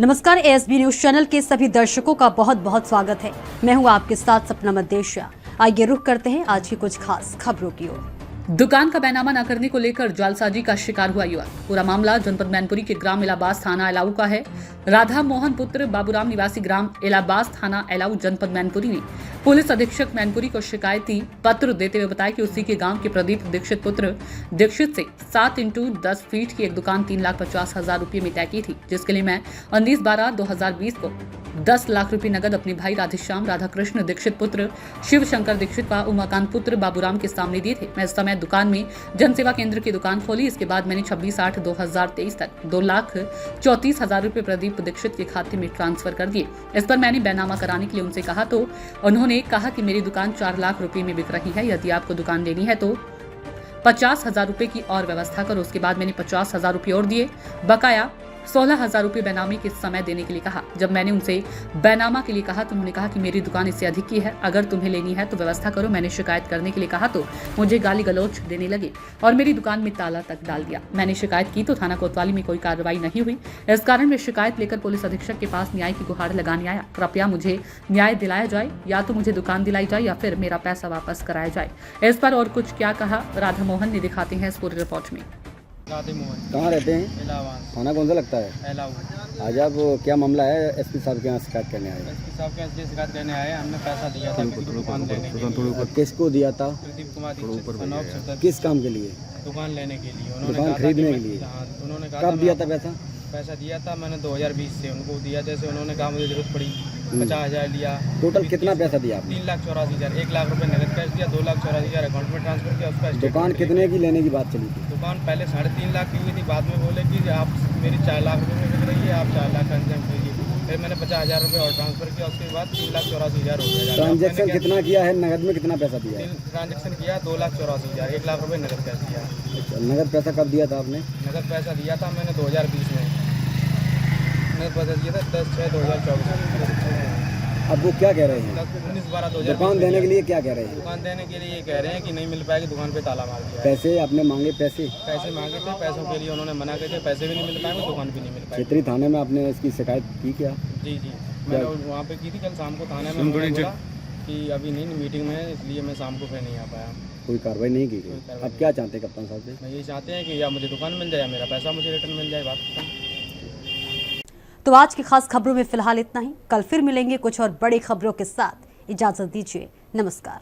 नमस्कार, ASB news channel के सभी दर्शकों का बहुत बहुत स्वागत है। मैं हूं आपके साथ सपना मदेशिया। आइए रुख करते हैं आज की कुछ खास खबरों की ओर। दुकान का बैनामा न करने को लेकर जालसाजी का शिकार हुआ युवक। पूरा मामला जनपद मैनपुरी के ग्राम इलाहाबाद थाना एलाऊ का है। राधा मोहन पुत्र बाबूराम निवासी ग्राम इलाहाबाद थाना एलाऊ जनपद मैनपुरी ने पुलिस अधीक्षक मैनपुरी को शिकायती पत्र देते हुए बताया कि उसी के गांव के प्रदीप दीक्षित पुत्र दीक्षित से 7x10 फीट की एक दुकान 3,50,000 रुपये में तय की थी, जिसके लिए मैं 19/12/2020 को 10 लाख रुपए नगद अपने भाई राधेश्याम राधाकृष्ण दीक्षित पुत्र शिव शंकर दीक्षित व उमाकांत पुत्र बाबूराम के सामने दिए थे। मैं इस समय दुकान में जनसेवा केंद्र की दुकान खोली। इसके बाद मैंने 26/8/2023 तक 2,34,000 रुपए प्रदीप दीक्षित के खाते में ट्रांसफर कर दिए। इस पर मैंने बैनामा कराने के लिए उनसे कहा तो उन्होंने कहा कि मेरी दुकान 4 लाख रुपए में बिक रही है, यदि आपको दुकान लेनी है तो 50,000 रुपए की और व्यवस्था करो। उसके बाद मैंने 50,000 रुपए और दिए। बकाया 16,000 रुपए बैनामे के समय देने के लिए कहा। जब मैंने उनसे बैनामा के लिए कहा तो उन्होंने कहा कि मेरी दुकान इससे अधिक की है, अगर तुम्हें लेनी है तो व्यवस्था करो। मैंने शिकायत करने के लिए कहा तो मुझे गाली गलौज देने लगे और मेरी दुकान में ताला तक डाल दिया। मैंने शिकायत की तो थाना कोतवाली में कोई कार्रवाई नहीं हुई। इस कारण मैं शिकायत लेकर पुलिस अधीक्षक के पास न्याय की गुहार लगाने आया। कृपया मुझे न्याय दिलाया जाए, या तो मुझे दुकान दिलाई जाए या फिर मेरा पैसा वापस कराया जाए। इस पर और कुछ क्या कहा राधा मोहन ने दिखाते हैं इस पूरी रिपोर्ट में। कहाँ रहते हैं? इलाहाबाद थाना कौन सा लगता है? एलाऊ। आज आप क्या मामला है? एसपी साहब के यहाँ शिकायत करने आए? एसपी साहब के यहाँ शिकायत करने आए। हमने पैसा दिया था किसी दुकान लेने के लिए। किसको दिया था? प्रदीप कुमार दीक्षित किस काम के लिए? दुकान लेने के लिए। दुकान खरीदने के लिए? उन्होंने कहा कब दिया था पैसा? पैसा दिया था मैंने 2020 से उनको दिया। जैसे उन्होंने कहा मुझे जरूरत पड़ी 50,000 लिया। टोटल कितना पैसा दिया आपने? 3,84,000। 1 लाख रुपए नगद कैश दिया, 2,84,000 अकाउंट में ट्रांसफर किया। उसका दुकान कितने की लेने की बात चली थी? दुकान पहले 3.5 लाख की हुई थी। बाद में बोले कि आप मेरी 4 लाख रुपये में बिक रही है, आप 4 लाख ट्रांजेक्शन कीजिए। फिर मैंने 50,000 रुपये और ट्रांसफर किया। उसके बाद 3,84,000 हो गया। ट्रांजेक्शन कितना किया है? नगद में कितना पैसा दिया है? ट्रांजेक्शन किया 2,84,000। 1 लाख रुपये नगद कैश दिया। नगद पैसा कब दिया था आपने? नगद पैसा दिया था मैंने 2020 में। नगद पैसा दिया था 10/6/2024। अब वो क्या कह रहे हैं? 19/12/2024 दुकान देने के लिए क्या कह रहे हैं? दुकान देने के लिए ये कह रहे हैं कि नहीं मिल पाएगी, दुकान पे ताला मार दिया है। पैसे आपने मांगे? पैसे मांगे थे, पैसों के लिए उन्होंने मना कर दिया। पैसे भी नहीं मिल पाएंगे, दुकान भी नहीं मिल पाएगी। क्षेत्रीय थाने में आपने इसकी शिकायत की क्या? जी मैंने वहाँ पे की थी कल शाम को थाने में। बोला कि अभी नहीं मीटिंग में है, इसलिए मैं शाम को फिर नहीं आ पाया। कोई कार्रवाई नहीं की गई। अब क्या चाहते हैं कप्तान साहब से? मैं ये चाहते हैं कि या मुझे दुकान मिल जाए या मेरा पैसा मुझे रिटर्न मिल जाए। बात खत्म। तो आज की खास खबरों में फिलहाल इतना ही। कल फिर मिलेंगे कुछ और बड़ी खबरों के साथ। इजाजत दीजिए, नमस्कार।